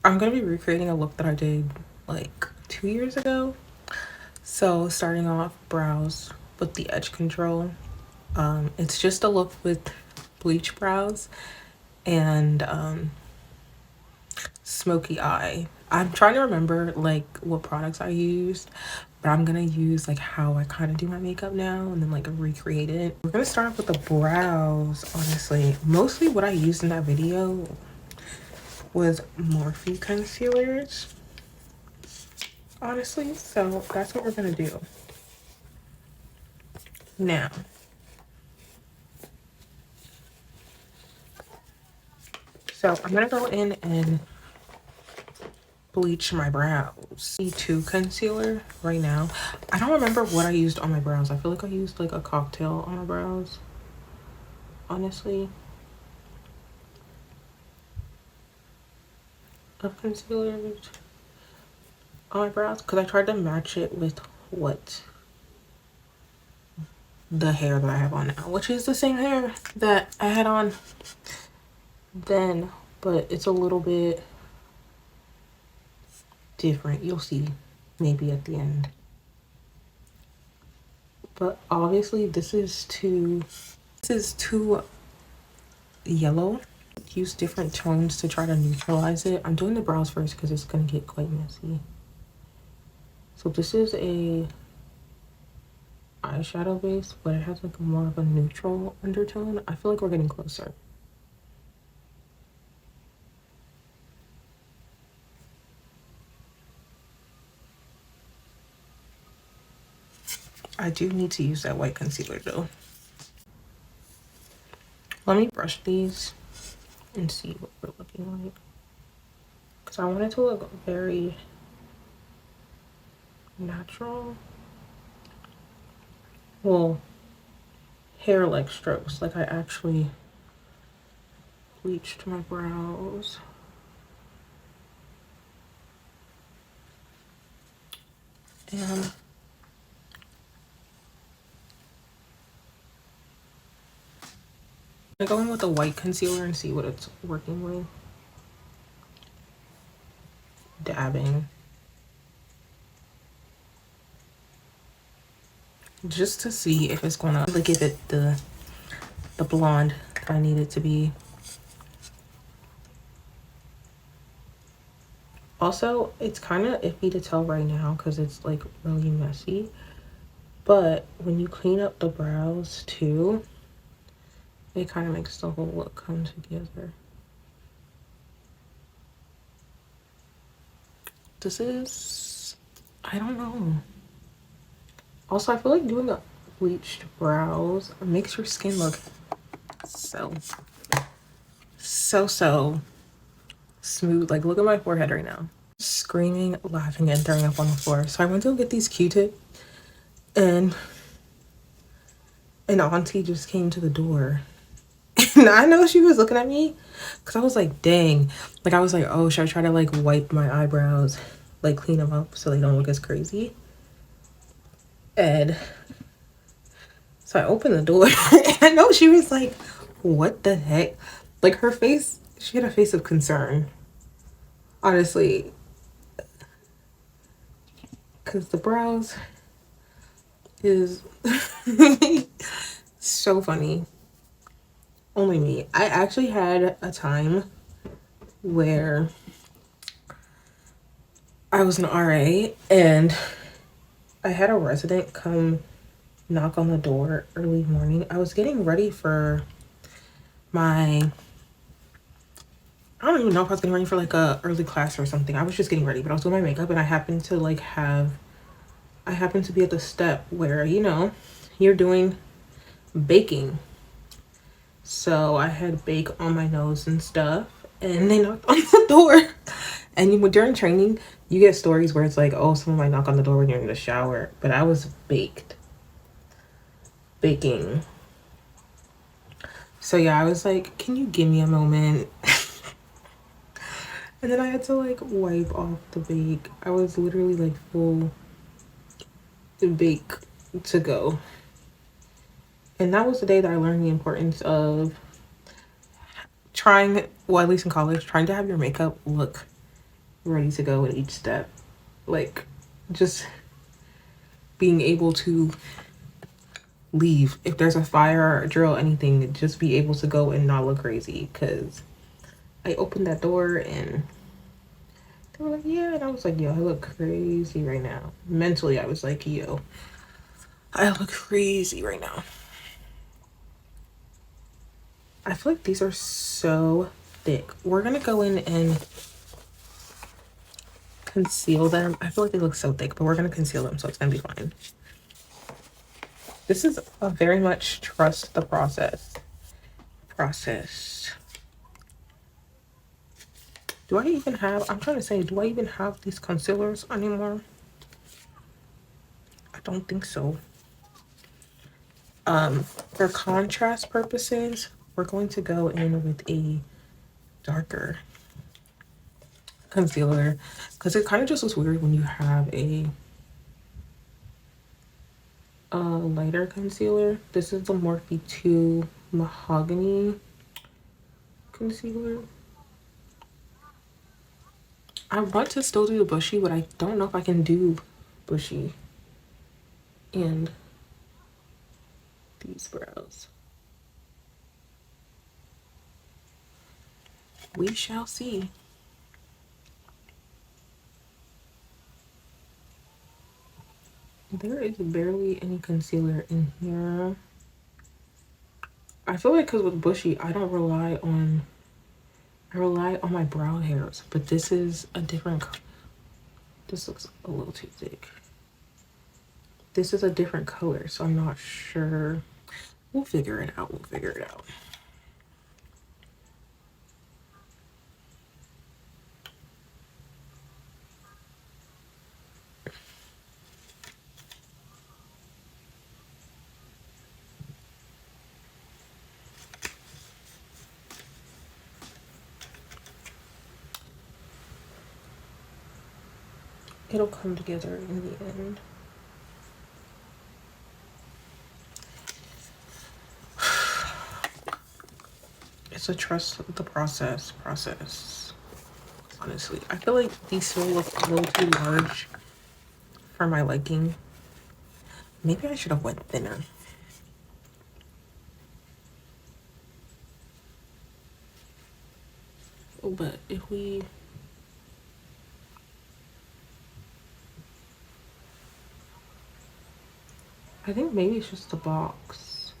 I'm gonna be recreating a look that I did like 2 years ago. So starting off brows with the edge control. It's just a look with bleach brows and smoky eye. I'm trying to remember like what products I used, but I'm gonna use like how I kind of do my makeup now and then like recreate it. We're gonna start off with the brows. Honestly, mostly what I used in that video was Morphe concealers, honestly. So that's what we're gonna do now. So I'm gonna go in and bleach my brows. C2 concealer right now. I don't remember what I used on my brows. I feel like I used like a cocktail on my brows, honestly, of concealer on my brows because I tried to match it with what the hair that I have on now, which is the same hair that I had on then, but it's a little bit different. You'll see maybe at the end. But obviously this is too yellow. Use different tones to try to neutralize it. I'm doing the brows first because it's gonna get quite messy. So this is a eyeshadow base, but it has like more of a neutral undertone. I feel like we're getting closer. I do need to use that white concealer though. Let me brush these and see what we're looking like. Because I want it to look very natural. Well, hair-like strokes. Like I actually bleached my brows. And I go in with a white concealer and see what it's working with. Dabbing. Just to see if it's gonna like give it the blonde that I need it to be. Also, it's kind of iffy to tell right now because it's like really messy. But when you clean up the brows too, it kind of makes the whole look come together. This is, I don't know. Also, I feel like doing a bleached brows makes your skin look so smooth. Like look at my forehead right now. Screaming, laughing, and throwing up on the floor. So I went to get these Q-tips and an auntie just came to the door. And I know she was looking at me because I was like, dang. Like I was like, oh, should I try to like wipe my eyebrows, like clean them up so they don't look as crazy? And so I opened the door and I know she was like, what the heck? Like her face, she had a face of concern. Honestly. Because the brows is so funny. Only me. I actually had a time where I was an RA and I had a resident come knock on the door early morning. I was getting ready for my, I don't even know if I was getting ready for like a early class or something. I was just getting ready, but I was doing my makeup and I happened to be at the step where, you know, you're doing baking. So I had bake on my nose and stuff and they knocked on the door. And during training, you get stories where it's like, oh, someone might knock on the door when you're in the shower. But I was baking. So yeah, I was like, can you give me a moment? And then I had to like wipe off the bake. I was literally like full bake to go. And that was the day that I learned the importance of trying, well, at least in college, trying to have your makeup look ready to go at each step. Like, just being able to leave. If there's a fire, a drill, anything, just be able to go and not look crazy. Because I opened that door and they were like, yeah. And I was like, yo, I look crazy right now. Mentally, I was like, yo, I look crazy right now. I feel like these are so thick. We're going to go in and conceal them. I feel like they look so thick, but we're going to conceal them, so it's going to be fine. This is a very much trust the process. Do I even have, I'm trying to say, do I even have these concealers anymore? I don't think so. For contrast purposes, we're going to go in with a darker concealer because it kind of just looks weird when you have a lighter concealer. This is the Morphe 2 Mahogany concealer. I want to still do the bushy, but I don't know if I can do bushy and these brows. We shall see. There is barely any concealer in here. I feel like because with bushy, I rely on my brow hairs, but this is a different, this looks a little too thick. This is a different color, so I'm not sure. We'll figure it out. It'll come together in the end. It's a trust the process. Honestly, I feel like these still look a little too large for my liking. Maybe I should have went thinner. But if we, I think maybe it's just the box,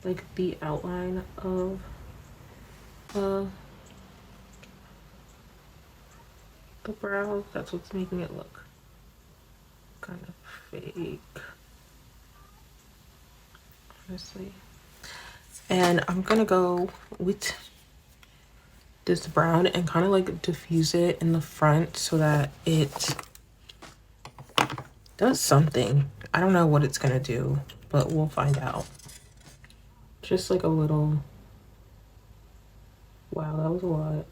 like the outline of the brows. That's what's making it look kind of fake, honestly. And I'm gonna go with this brown and kind of like diffuse it in the front so that it does something. I don't know what it's gonna do, but we'll find out. Just like a little, wow, that was a lot.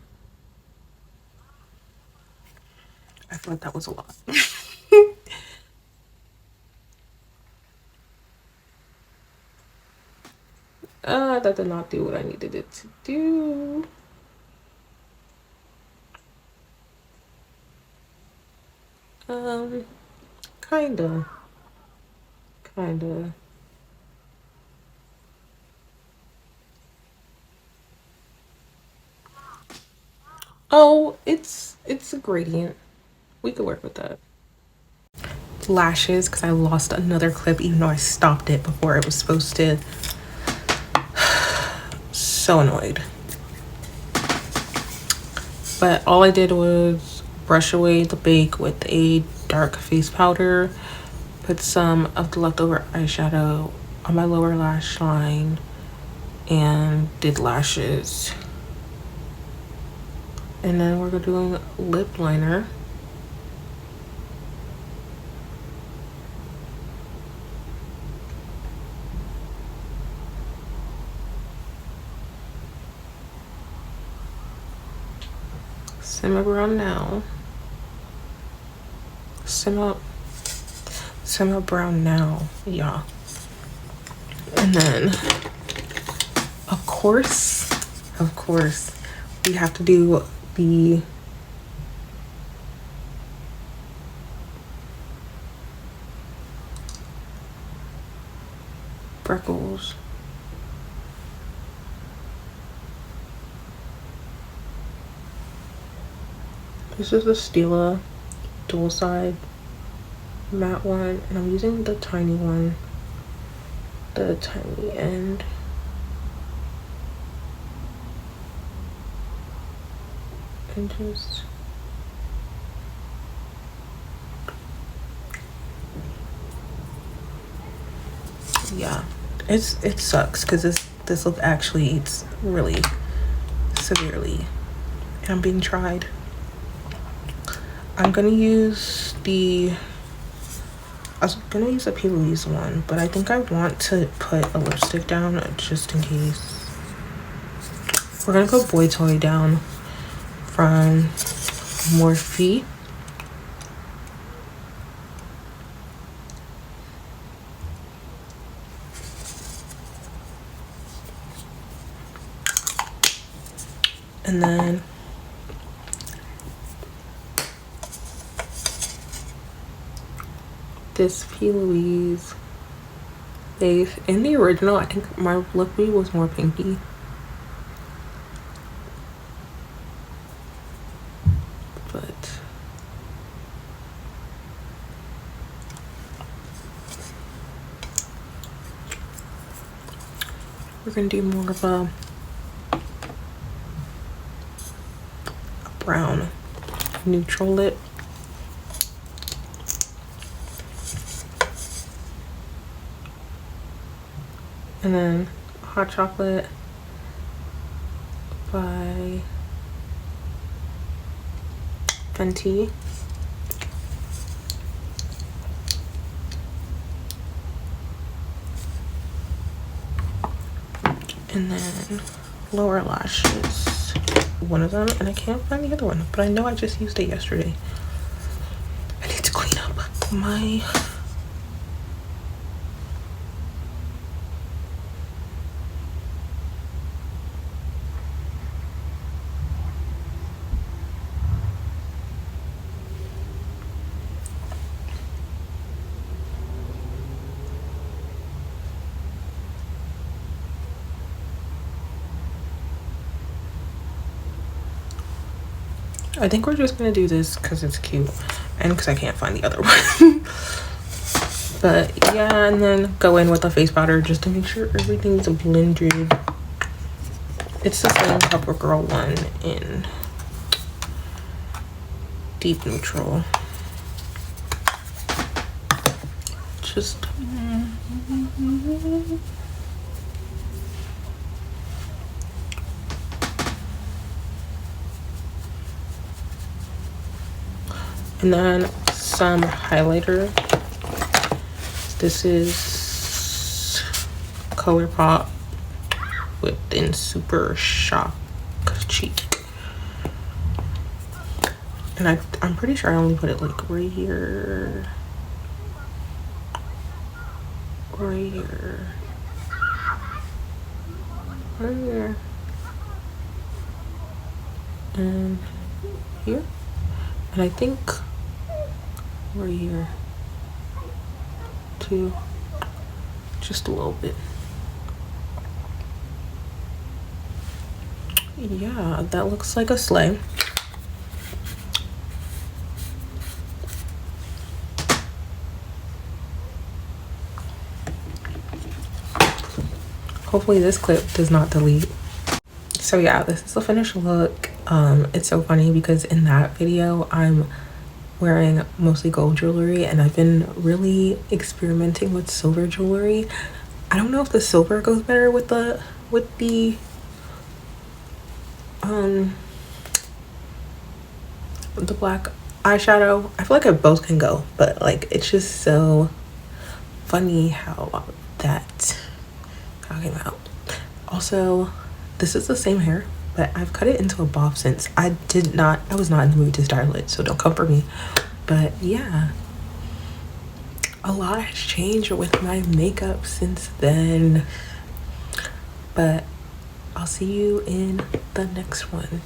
I feel like that was a lot. That did not do what I needed it to do. Kinda. Oh, it's a gradient. We could work with that. Lashes, because I lost another clip even though I stopped it before it was supposed to. So annoyed. But all I did was brush away the bake with a dark face powder, put some of the leftover eyeshadow on my lower lash line, and did lashes. And then we're doing lip liner. Simmer brown now. Simmer brown now, yeah. And then, of course, we have to do the freckles. This is the Stila dual side matte one, and I'm using the tiny one, the tiny end. And just yeah, it sucks because this look actually eats really severely, and I'm being tried. I'm gonna use I was gonna use a P. Louise one, but I think I want to put a lipstick down just in case. We're gonna go Boy Toy down from Morphe. And then this P. Louise base. In the original, I think my lippy was more pinky. But we're gonna do more of a brown neutral lip. And then Hot Chocolate by Fenty. And then Lower Lashes, one of them, and I can't find the other one, but I know I just used it yesterday. I need to clean up my I think we're just gonna do this because it's cute and because I can't find the other one. But yeah, and then go in with a face powder just to make sure everything's blended. It's the same CoverGirl one in deep neutral. Just and then some highlighter. This is ColourPop whipped in Super Shock Cheek. And I'm pretty sure I only put it like right here. Right here. Right here. And here. And I think right here too, just a little bit. Yeah, that looks like a sleigh. Hopefully this clip does not delete. So yeah, this is the finished look. It's so funny because in that video I'm wearing mostly gold jewelry, and I've been really experimenting with silver jewelry. I don't know if the silver goes better with the black eyeshadow. I feel like both can go, but like it's just so funny how that came out. Also, this is the same hair, but I've cut it into a bob since. I was not in the mood to style it, so don't come for me. But yeah, a lot has changed with my makeup since then. But I'll see you in the next one.